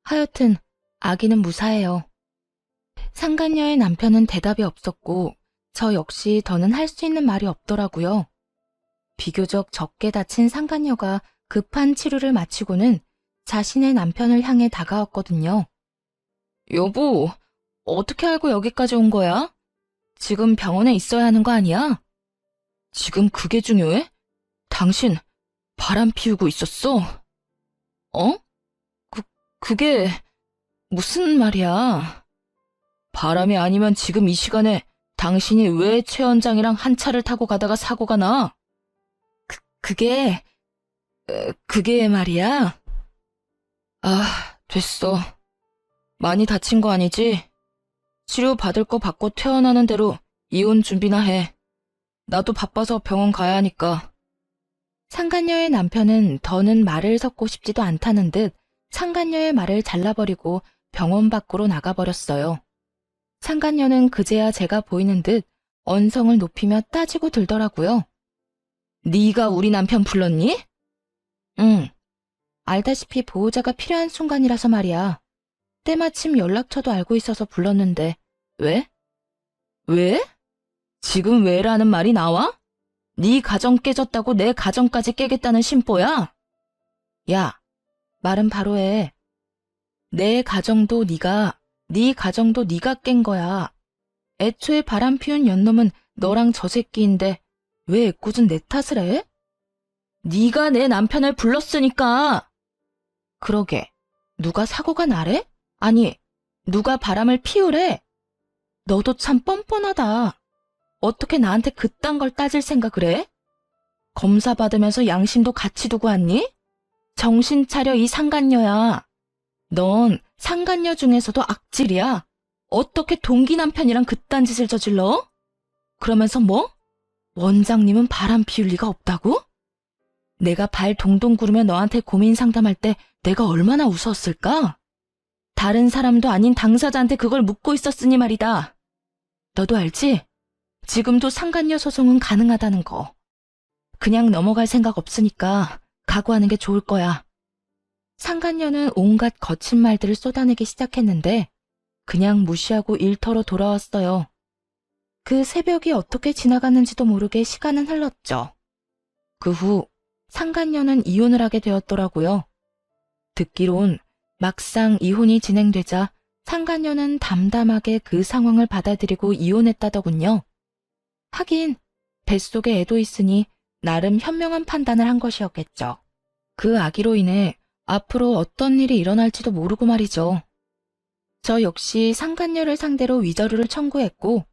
Speaker 1: 하여튼 아기는 무사해요. 상간녀의 남편은 대답이 없었고 저 역시 더는 할 수 있는 말이 없더라고요. 비교적 적게 다친 상간녀가 급한 치료를 마치고는 자신의 남편을 향해 다가왔거든요. 여보, 어떻게 알고 여기까지 온 거야? 지금 병원에 있어야 하는 거 아니야? 지금 그게 중요해? 당신 바람 피우고 있었어? 어? 그게 무슨 말이야? 바람이 아니면 지금 이 시간에 당신이 왜 최 원장이랑 한 차를 타고 가다가 사고가 나? 그게 말이야? 됐어. 많이 다친 거 아니지? 치료 받을 거 받고 퇴원하는 대로 이혼 준비나 해. 나도 바빠서 병원 가야 하니까. 상간녀의 남편은 더는 말을 섞고 싶지도 않다는 듯 상간녀의 말을 잘라버리고 병원 밖으로 나가버렸어요. 상간녀는 그제야 제가 보이는 듯 언성을 높이며 따지고 들더라고요. 네가 우리 남편 불렀니? 응. 알다시피 보호자가 필요한 순간이라서 말이야. 때마침 연락처도 알고 있어서 불렀는데 왜? 왜? 지금 왜라는 말이 나와? 네 가정 깨졌다고 내 가정까지 깨겠다는 심보야? 야, 말은 바로 해. 내 가정도 네 가정도 네가 깬 거야. 애초에 바람 피운 연놈은 너랑 저 새끼인데 왜 애꿎은 내 탓을 해? 네가 내 남편을 불렀으니까. 그러게, 누가 사고가 나래? 아니, 누가 바람을 피우래? 너도 참 뻔뻔하다. 어떻게 나한테 그딴 걸 따질 생각을 해? 검사 받으면서 양심도 같이 두고 왔니? 정신 차려, 이 상간녀야. 넌 상간녀 중에서도 악질이야. 어떻게 동기 남편이랑 그딴 짓을 저질러? 그러면서 뭐? 원장님은 바람 피울 리가 없다고? 내가 발 동동 구르며 너한테 고민 상담할 때 내가 얼마나 웃었을까? 다른 사람도 아닌 당사자한테 그걸 묻고 있었으니 말이다. 너도 알지? 지금도 상간녀 소송은 가능하다는 거. 그냥 넘어갈 생각 없으니까 각오하는 게 좋을 거야. 상간녀는 온갖 거친 말들을 쏟아내기 시작했는데 그냥 무시하고 일터로 돌아왔어요. 그 새벽이 어떻게 지나갔는지도 모르게 시간은 흘렀죠. 그 후 상간녀는 이혼을 하게 되었더라고요. 듣기론 막상 이혼이 진행되자 상간녀는 담담하게 그 상황을 받아들이고 이혼했다더군요. 하긴 뱃속에 애도 있으니 나름 현명한 판단을 한 것이었겠죠. 그 아기로 인해 앞으로 어떤 일이 일어날지도 모르고 말이죠. 저 역시 상간녀를 상대로 위자료를 청구했고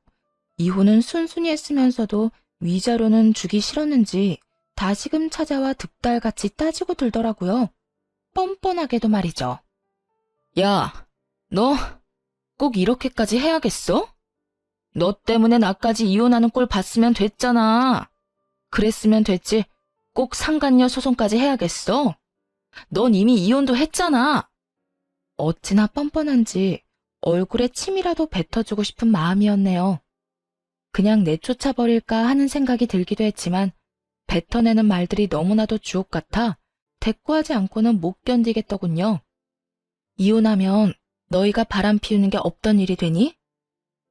Speaker 1: 이혼은 순순히 했으면서도 위자료는 주기 싫었는지 다시금 찾아와 득달같이 따지고 들더라고요. 뻔뻔하게도 말이죠. 야, 너 꼭 이렇게까지 해야겠어? 너 때문에 나까지 이혼하는 꼴 봤으면 됐잖아. 그랬으면 됐지. 꼭 상간녀 소송까지 해야겠어? 넌 이미 이혼도 했잖아. 어찌나 뻔뻔한지 얼굴에 침이라도 뱉어주고 싶은 마음이었네요. 그냥 내쫓아 버릴까 하는 생각이 들기도 했지만 뱉어내는 말들이 너무나도 주옥 같아 대꾸하지 않고는 못 견디겠더군요. 이혼하면 너희가 바람 피우는 게 없던 일이 되니?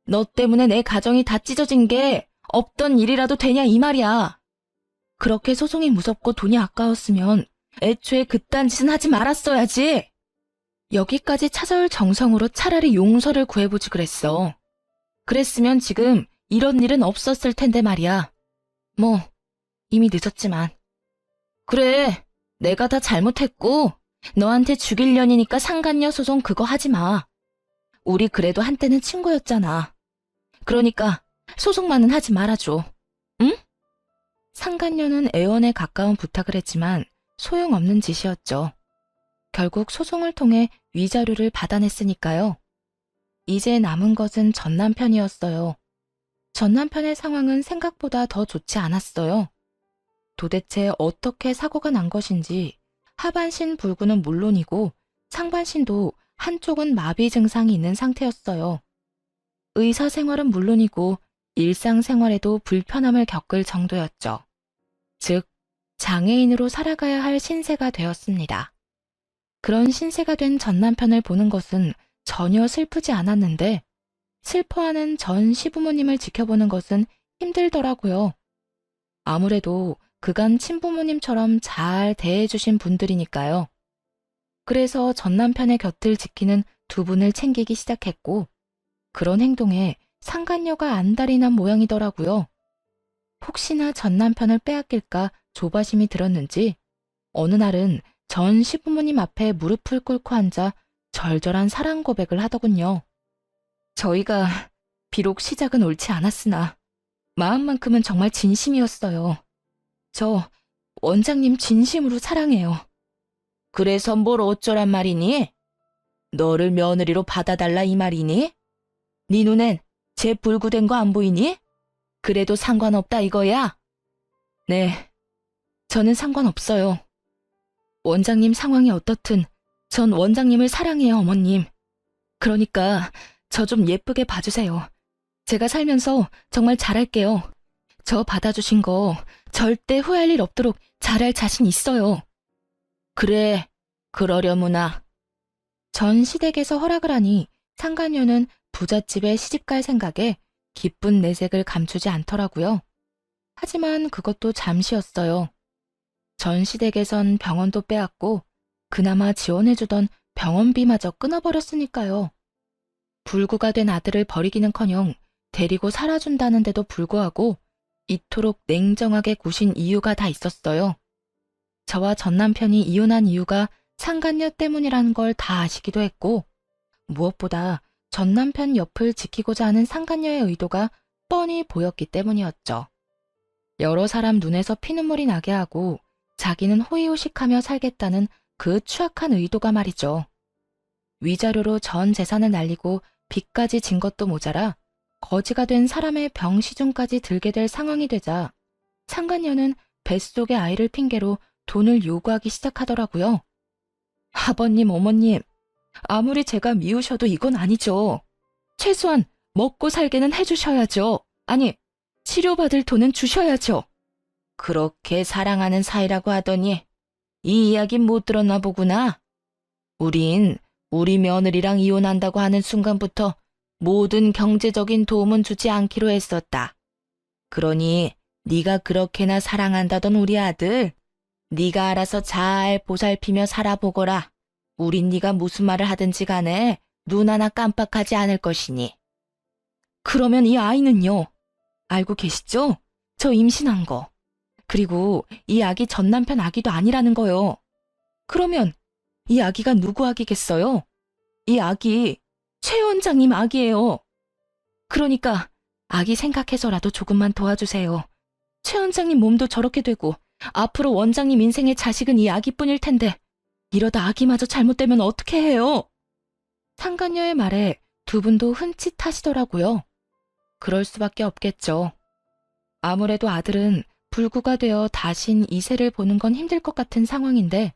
Speaker 1: 너 때문에 내 가정이 다 찢어진 게 없던 일이라도 되냐 이 말이야. 그렇게 소송이 무섭고 돈이 아까웠으면 애초에 그딴 짓은 하지 말았어야지. 여기까지 찾아올 정성으로 차라리 용서를 구해보지 그랬어. 그랬으면 지금 이런 일은 없었을 텐데 말이야. 뭐 이미 늦었지만. 그래, 내가 다 잘못했고 너한테 죽일 년이니까 상간녀 소송 그거 하지 마. 우리 그래도 한때는 친구였잖아. 그러니까 소송만은 하지 말아줘. 응? 상간녀는 애원에 가까운 부탁을 했지만 소용없는 짓이었죠. 결국 소송을 통해 위자료를 받아냈으니까요. 이제 남은 것은 전 남편이었어요. 전 남편의 상황은 생각보다 더 좋지 않았어요. 도대체 어떻게 사고가 난 것인지 하반신 불구는 물론이고 상반신도 한쪽은 마비 증상이 있는 상태였어요. 의사 생활은 물론이고 일상생활에도 불편함을 겪을 정도였죠. 즉, 장애인으로 살아가야 할 신세가 되었습니다. 그런 신세가 된 전 남편을 보는 것은 전혀 슬프지 않았는데 슬퍼하는 전 시부모님을 지켜보는 것은 힘들더라고요. 아무래도 그간 친부모님처럼 잘 대해주신 분들이니까요. 그래서 전 남편의 곁을 지키는 두 분을 챙기기 시작했고 그런 행동에 상간녀가 안달이 난 모양이더라고요. 혹시나 전 남편을 빼앗길까 조바심이 들었는지 어느 날은 전 시부모님 앞에 무릎을 꿇고 앉아 절절한 사랑 고백을 하더군요. 저희가 비록 시작은 옳지 않았으나 마음만큼은 정말 진심이었어요. 저 원장님 진심으로 사랑해요. 그래서 뭘 어쩌란 말이니? 너를 며느리로 받아달라 이 말이니? 네 눈엔 제 불구된 거 안 보이니? 그래도 상관없다 이거야? 네, 저는 상관없어요. 원장님 상황이 어떻든 전 원장님을 사랑해요, 어머님. 그러니까 저 좀 예쁘게 봐주세요. 제가 살면서 정말 잘할게요. 저 받아주신 거 절대 후회할 일 없도록 잘할 자신 있어요. 그래, 그러려무나. 전 시댁에서 허락을 하니 상간녀는 부잣집에 시집갈 생각에 기쁜 내색을 감추지 않더라고요. 하지만 그것도 잠시였어요. 전 시댁에선 병원도 빼앗고 그나마 지원해주던 병원비마저 끊어버렸으니까요. 불구가 된 아들을 버리기는커녕 데리고 살아준다는데도 불구하고 이토록 냉정하게 구신 이유가 다 있었어요. 저와 전 남편이 이혼한 이유가 상간녀 때문이라는 걸 다 아시기도 했고, 무엇보다 전 남편 옆을 지키고자 하는 상간녀의 의도가 뻔히 보였기 때문이었죠. 여러 사람 눈에서 피눈물이 나게 하고 자기는 호의호식하며 살겠다는 그 추악한 의도가 말이죠. 위자료로 전 재산을 날리고 빚까지 진 것도 모자라 거지가 된 사람의 병시중까지 들게 될 상황이 되자 상간녀는 뱃속의 아이를 핑계로 돈을 요구하기 시작하더라고요. 아버님, 어머님, 아무리 제가 미우셔도 이건 아니죠. 최소한 먹고 살게는 해주셔야죠. 아니, 치료받을 돈은 주셔야죠. 그렇게 사랑하는 사이라고 하더니 이 이야기 못 들었나 보구나. 우린 우리 며느리랑 이혼한다고 하는 순간부터 모든 경제적인 도움은 주지 않기로 했었다. 그러니 네가 그렇게나 사랑한다던 우리 아들, 네가 알아서 잘 보살피며 살아보거라. 우린 네가 무슨 말을 하든지 간에 눈 하나 깜빡하지 않을 것이니. 그러면 이 아이는요? 알고 계시죠? 저 임신한 거. 그리고 이 아기 전 남편 아기도 아니라는 거요. 그러면 이 아기가 누구 아기겠어요? 이 아기 최 원장님 아기예요. 그러니까 아기 생각해서라도 조금만 도와주세요. 최 원장님 몸도 저렇게 되고 앞으로 원장님 인생의 자식은 이 아기뿐일 텐데 이러다 아기마저 잘못되면 어떻게 해요? 상간녀의 말에 두 분도 흠칫하시더라고요. 그럴 수밖에 없겠죠. 아무래도 아들은 불구가 되어 다신 이세를 보는 건 힘들 것 같은 상황인데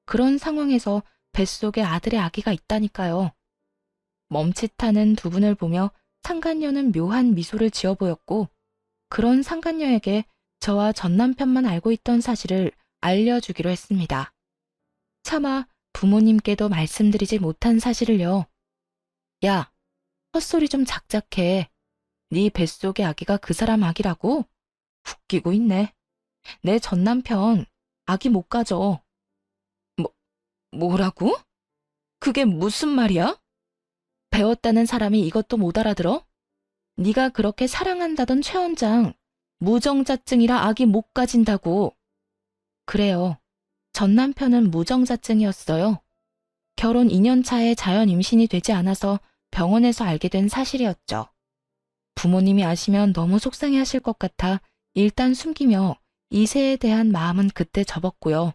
Speaker 1: 그런 상황에서 뱃속에 아들의 아기가 있다니까요. 멈칫하는 두 분을 보며 상간녀는 묘한 미소를 지어 보였고 그런 상간녀에게 저와 전 남편만 알고 있던 사실을 알려주기로 했습니다. 차마 부모님께도 말씀드리지 못한 사실을요. 야, 헛소리 좀 작작해. 네 뱃속의 아기가 그 사람 아기라고? 웃기고 있네. 내 전 남편 아기 못 가져. 뭐라고? 그게 무슨 말이야? 배웠다는 사람이 이것도 못 알아들어? 네가 그렇게 사랑한다던 최 원장 무정자증이라 아기 못 가진다고. 그래요. 전 남편은 무정자증이었어요. 결혼 2년 차에 자연 임신이 되지 않아서 병원에서 알게 된 사실이었죠. 부모님이 아시면 너무 속상해하실 것 같아 일단 숨기며 이세에 대한 마음은 그때 접었고요.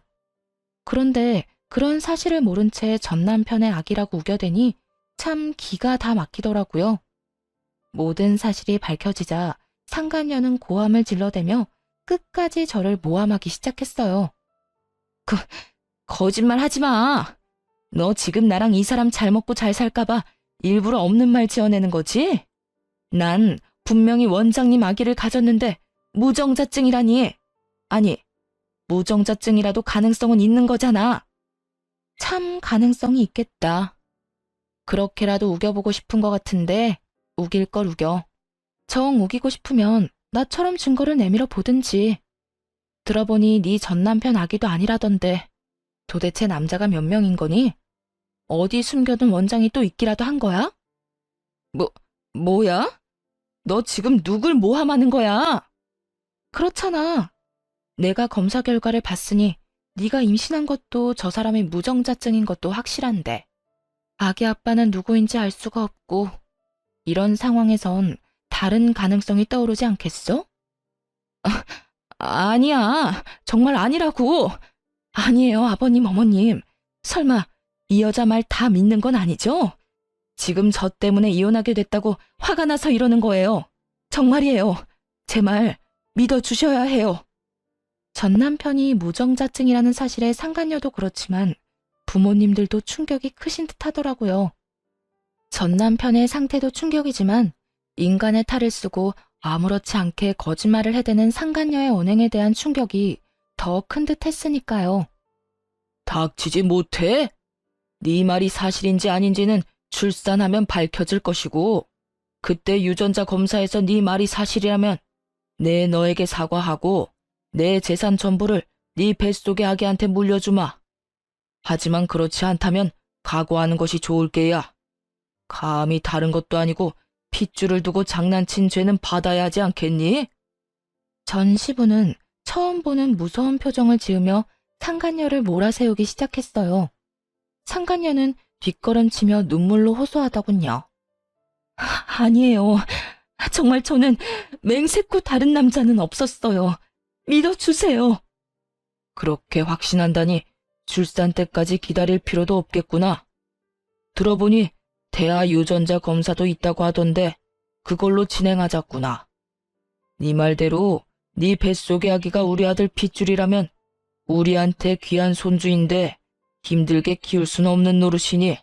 Speaker 1: 그런데 그런 사실을 모른 채 전 남편의 아기라고 우겨대니 참 기가 다 막히더라고요. 모든 사실이 밝혀지자 상간녀는 고함을 질러대며 끝까지 저를 모함하기 시작했어요. 거짓말 하지 마. 너 지금 나랑 이 사람 잘 먹고 잘 살까봐 일부러 없는 말 지어내는 거지? 난 분명히 원장님 아기를 가졌는데 무정자증이라니. 아니, 무정자증이라도 가능성은 있는 거잖아. 참 가능성이 있겠다. 그렇게라도 우겨보고 싶은 것 같은데 우길 걸 우겨. 정 우기고 싶으면 나처럼 증거를 내밀어 보든지. 들어보니 네 전 남편 아기도 아니라던데 도대체 남자가 몇 명인 거니? 어디 숨겨둔 원장이 또 있기라도 한 거야? 뭐야? 너 지금 누굴 모함하는 거야? 그렇잖아. 내가 검사 결과를 봤으니 네가 임신한 것도 저 사람이 무정자증인 것도 확실한데 아기 아빠는 누구인지 알 수가 없고 이런 상황에선 다른 가능성이 떠오르지 않겠어? 아니야. 정말 아니라고. 아니에요, 아버님, 어머님. 설마 이 여자 말 다 믿는 건 아니죠? 지금 저 때문에 이혼하게 됐다고 화가 나서 이러는 거예요. 정말이에요. 제 말 믿어주셔야 해요. 전 남편이 무정자증이라는 사실에 상간녀도 그렇지만 부모님들도 충격이 크신 듯 하더라고요. 전 남편의 상태도 충격이지만 인간의 탈을 쓰고 아무렇지 않게 거짓말을 해대는 상간녀의 언행에 대한 충격이 더 큰 듯 했으니까요. 닥치지 못해? 네 말이 사실인지 아닌지는 출산하면 밝혀질 것이고 그때 유전자 검사에서 네 말이 사실이라면 내 너에게 사과하고 내 재산 전부를 네 뱃속의 아기한테 물려주마. 하지만 그렇지 않다면 각오하는 것이 좋을 게야. 감히 다른 것도 아니고 핏줄을 두고 장난친 죄는 받아야 하지 않겠니? 전 시부는 처음 보는 무서운 표정을 지으며 상간녀를 몰아세우기 시작했어요. 상간녀는 뒷걸음치며 눈물로 호소하더군요. 아니에요. 정말 저는 맹세코 다른 남자는 없었어요. 믿어주세요. 그렇게 확신한다니 출산 때까지 기다릴 필요도 없겠구나. 들어보니 태아 유전자 검사도 있다고 하던데 그걸로 진행하자꾸나. 네 말대로 네 뱃속의 아기가 우리 아들 핏줄이라면 우리한테 귀한 손주인데 힘들게 키울 수는 없는 노릇이니.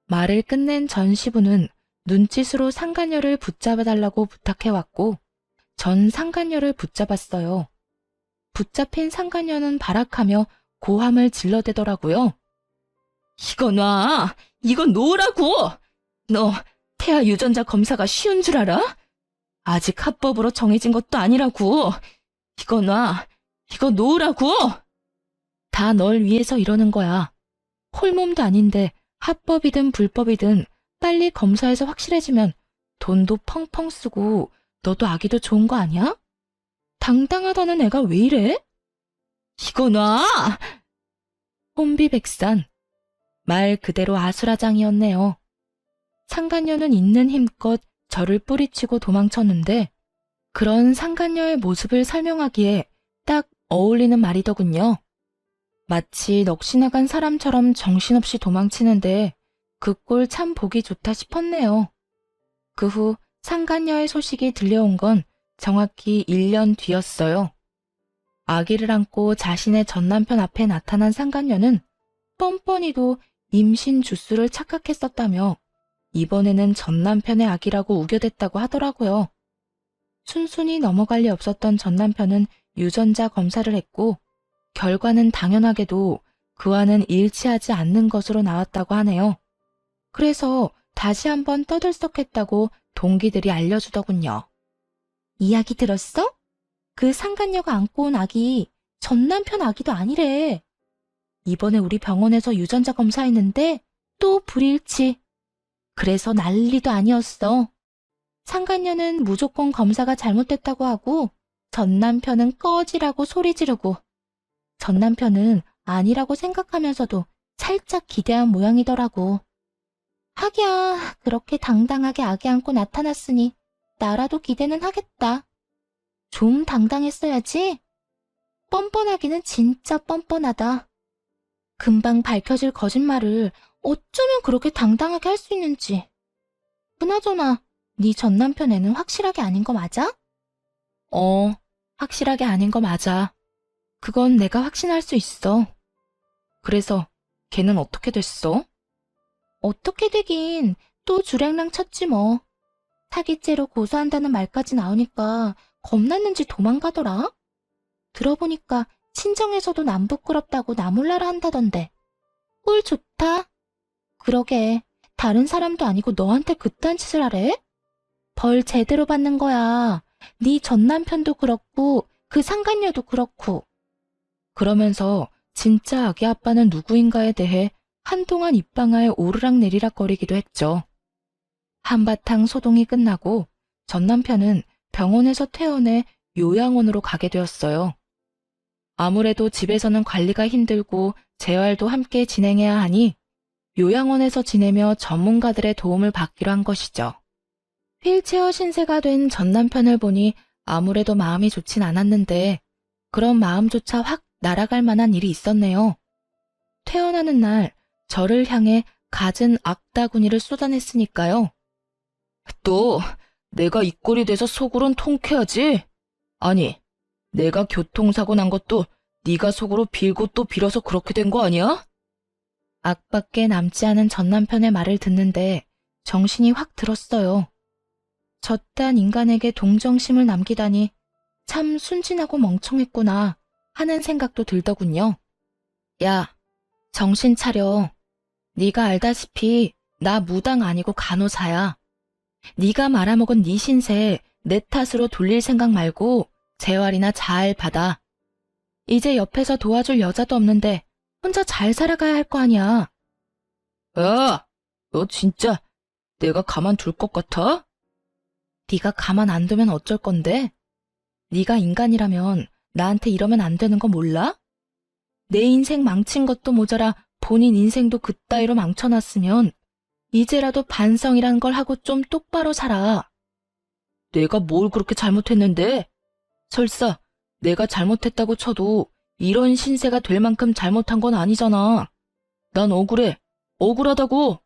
Speaker 1: 말을 끝낸 전 시부는 눈짓으로 상간녀를 붙잡아달라고 부탁해왔고 전 상간녀를 붙잡았어요. 붙잡힌 상간녀는 발악하며 고함을 질러대더라고요. 이거 놔! 이거 놓으라고! 너 태아 유전자 검사가 쉬운 줄 알아? 아직 합법으로 정해진 것도 아니라고! 이거 놔! 이거 놓으라고! 다 널 위해서 이러는 거야. 홀몸도 아닌데 합법이든 불법이든 빨리 검사해서 확실해지면 돈도 펑펑 쓰고 너도 아기도 좋은 거 아니야? 당당하다는 애가 왜 이래? 이거 놔! 혼비백산. 말 그대로 아수라장이었네요. 상간녀는 있는 힘껏 저를 뿌리치고 도망쳤는데 그런 상간녀의 모습을 설명하기에 딱 어울리는 말이더군요. 마치 넋이 나간 사람처럼 정신없이 도망치는데 그 꼴 참 보기 좋다 싶었네요. 그 후 상간녀의 소식이 들려온 건 정확히 1년 뒤였어요. 아기를 안고 자신의 전남편 앞에 나타난 상간녀는 뻔뻔히도 임신 주수를 착각했었다며 이번에는 전남편의 아기라고 우겨댔다고 하더라고요. 순순히 넘어갈 리 없었던 전남편은 유전자 검사를 했고 결과는 당연하게도 그와는 일치하지 않는 것으로 나왔다고 하네요. 그래서 다시 한번 떠들썩했다고 동기들이 알려주더군요. 이야기 들었어? 그 상간녀가 안고 온 아기 전남편 아기도 아니래. 이번에 우리 병원에서 유전자 검사했는데 또 불일치. 그래서 난리도 아니었어. 상간녀는 무조건 검사가 잘못됐다고 하고 전남편은 꺼지라고 소리 지르고 전남편은 아니라고 생각하면서도 살짝 기대한 모양이더라고. 하기야 그렇게 당당하게 아기 안고 나타났으니 나라도 기대는 하겠다. 좀 당당했어야지. 뻔뻔하기는 진짜 뻔뻔하다. 금방 밝혀질 거짓말을 어쩌면 그렇게 당당하게 할 수 있는지. 그나저나 네 전남편애는 확실하게 아닌 거 맞아? 확실하게 아닌 거 맞아. 그건 내가 확신할 수 있어. 그래서 걔는 어떻게 됐어? 어떻게 되긴 또 주랭랑 쳤지 뭐. 사기죄로 고소한다는 말까지 나오니까 겁났는지 도망가더라. 들어보니까 친정에서도 남 부끄럽다고 나 몰라라 한다던데. 꼴 좋다. 그러게 다른 사람도 아니고 너한테 그딴 짓을 하래? 벌 제대로 받는 거야. 네 전남편도 그렇고 그 상간녀도 그렇고. 그러면서 진짜 아기 아빠는 누구인가에 대해 한동안 입방아에 오르락내리락 거리기도 했죠. 한바탕 소동이 끝나고 전남편은 병원에서 퇴원해 요양원으로 가게 되었어요. 아무래도 집에서는 관리가 힘들고 재활도 함께 진행해야 하니 요양원에서 지내며 전문가들의 도움을 받기로 한 것이죠. 휠체어 신세가 된 전남편을 보니 아무래도 마음이 좋진 않았는데 그런 마음조차 확 날아갈 만한 일이 있었네요. 퇴원하는 날 저를 향해 갖은 악다구니를 쏟아냈으니까요. 또 내가 이 꼴이 돼서 속으론 통쾌하지? 아니, 내가 교통사고 난 것도 네가 속으로 빌고 또 빌어서 그렇게 된 거 아니야? 악밖에 남지 않은 전남편의 말을 듣는데 정신이 확 들었어요. 저딴 인간에게 동정심을 남기다니 참 순진하고 멍청했구나 하는 생각도 들더군요. 야, 정신 차려. 네가 알다시피 나 무당 아니고 간호사야. 네가 말아먹은 네 신세 내 탓으로 돌릴 생각 말고 재활이나 잘 받아. 이제 옆에서 도와줄 여자도 없는데 혼자 잘 살아가야 할 거 아니야. 야, 너 진짜 내가 가만둘 것 같아? 네가 가만 안 두면 어쩔 건데? 네가 인간이라면 나한테 이러면 안 되는 거 몰라? 내 인생 망친 것도 모자라 본인 인생도 그따위로 망쳐놨으면 이제라도 반성이란 걸 하고 좀 똑바로 살아. 내가 뭘 그렇게 잘못했는데? 설사 내가 잘못했다고 쳐도 이런 신세가 될 만큼 잘못한 건 아니잖아. 난 억울해. 억울하다고.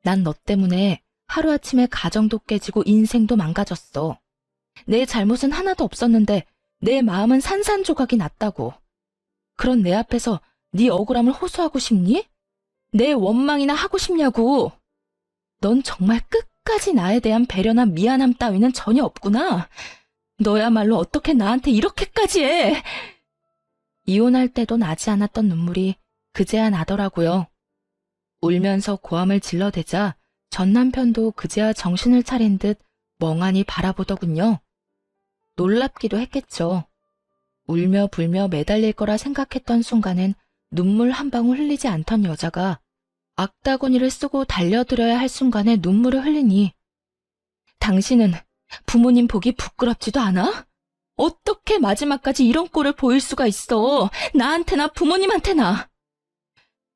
Speaker 1: 난 너 때문에 하루아침에 가정도 깨지고 인생도 망가졌어. 내 잘못은 하나도 없었는데 내 마음은 산산조각이 났다고. 그런 내 앞에서 네 억울함을 호소하고 싶니? 내 원망이나 하고 싶냐고. 넌 정말 끝까지 나에 대한 배려나 미안함 따위는 전혀 없구나. 너야말로 어떻게 나한테 이렇게까지 해. 이혼할 때도 나지 않았던 눈물이 그제야 나더라고요. 울면서 고함을 질러대자 전 남편도 그제야 정신을 차린 듯 멍하니 바라보더군요. 놀랍기도 했겠죠. 울며 불며 매달릴 거라 생각했던 순간엔 눈물 한 방울 흘리지 않던 여자가 악다구니를 쓰고 달려들어야 할 순간에 눈물을 흘리니 당신은 부모님 보기 부끄럽지도 않아? 어떻게 마지막까지 이런 꼴을 보일 수가 있어? 나한테나 부모님한테나.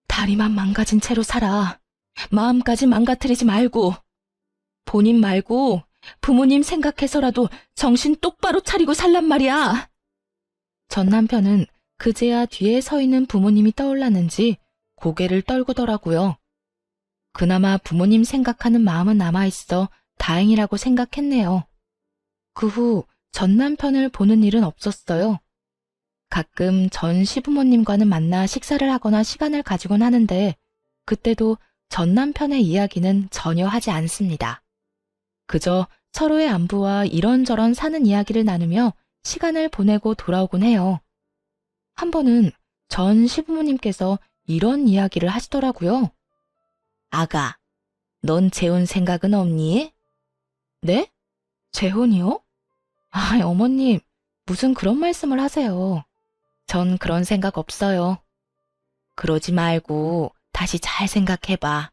Speaker 1: 다리만 망가진 채로 살아. 마음까지 망가뜨리지 말고. 본인 말고 부모님 생각해서라도 정신 똑바로 차리고 살란 말이야. 전 남편은 그제야 뒤에 서 있는 부모님이 떠올랐는지 고개를 떨구더라고요. 그나마 부모님 생각하는 마음은 남아있어 다행이라고 생각했네요. 그 후 전 남편을 보는 일은 없었어요. 가끔 전 시부모님과는 만나 식사를 하거나 시간을 가지곤 하는데 그때도 전 남편의 이야기는 전혀 하지 않습니다. 그저 서로의 안부와 이런저런 사는 이야기를 나누며 시간을 보내고 돌아오곤 해요. 한 번은 전 시부모님께서 이런 이야기를 하시더라고요. 아가, 넌 재혼 생각은 없니? 네? 재혼이요? 아, 어머님, 무슨 그런 말씀을 하세요. 전 그런 생각 없어요. 그러지 말고 다시 잘 생각해봐.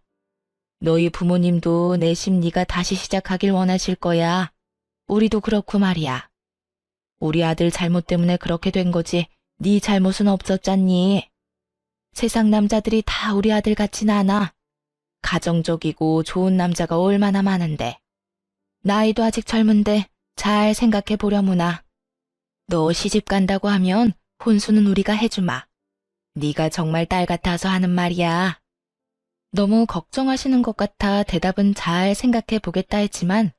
Speaker 1: 너희 부모님도 내심 네가 다시 시작하길 원하실 거야. 우리도 그렇고 말이야. 우리 아들 잘못 때문에 그렇게 된 거지 네 잘못은 없었잖니. 세상 남자들이 다 우리 아들 같진 않아. 가정적이고 좋은 남자가 얼마나 많은데. 나이도 아직 젊은데 잘 생각해 보려무나. 너 시집 간다고 하면 혼수는 우리가 해주마. 네가 정말 딸 같아서 하는 말이야. 너무 걱정하시는 것 같아 대답은 잘 생각해 보겠다 했지만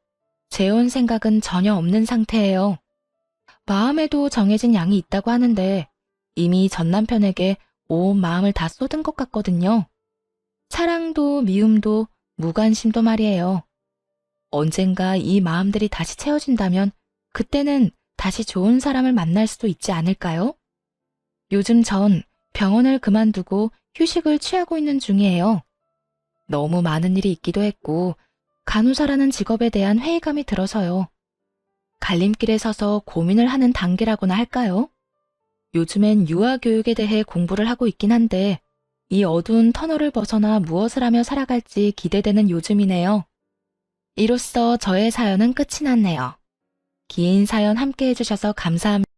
Speaker 1: 재혼 생각은 전혀 없는 상태예요. 마음에도 정해진 양이 있다고 하는데 이미 전 남편에게 온 마음을 다 쏟은 것 같거든요. 사랑도 미움도 무관심도 말이에요. 언젠가 이 마음들이 다시 채워진다면 그때는 다시 좋은 사람을 만날 수도 있지 않을까요? 요즘 전 병원을 그만두고 휴식을 취하고 있는 중이에요. 너무 많은 일이 있기도 했고 간호사라는 직업에 대한 회의감이 들어서요. 갈림길에 서서 고민을 하는 단계라고나 할까요? 요즘엔 유아교육에 대해 공부를 하고 있긴 한데 이 어두운 터널을 벗어나 무엇을 하며 살아갈지 기대되는 요즘이네요. 이로써 저의 사연은 끝이 났네요. 긴 사연 함께 해주셔서 감사합니다.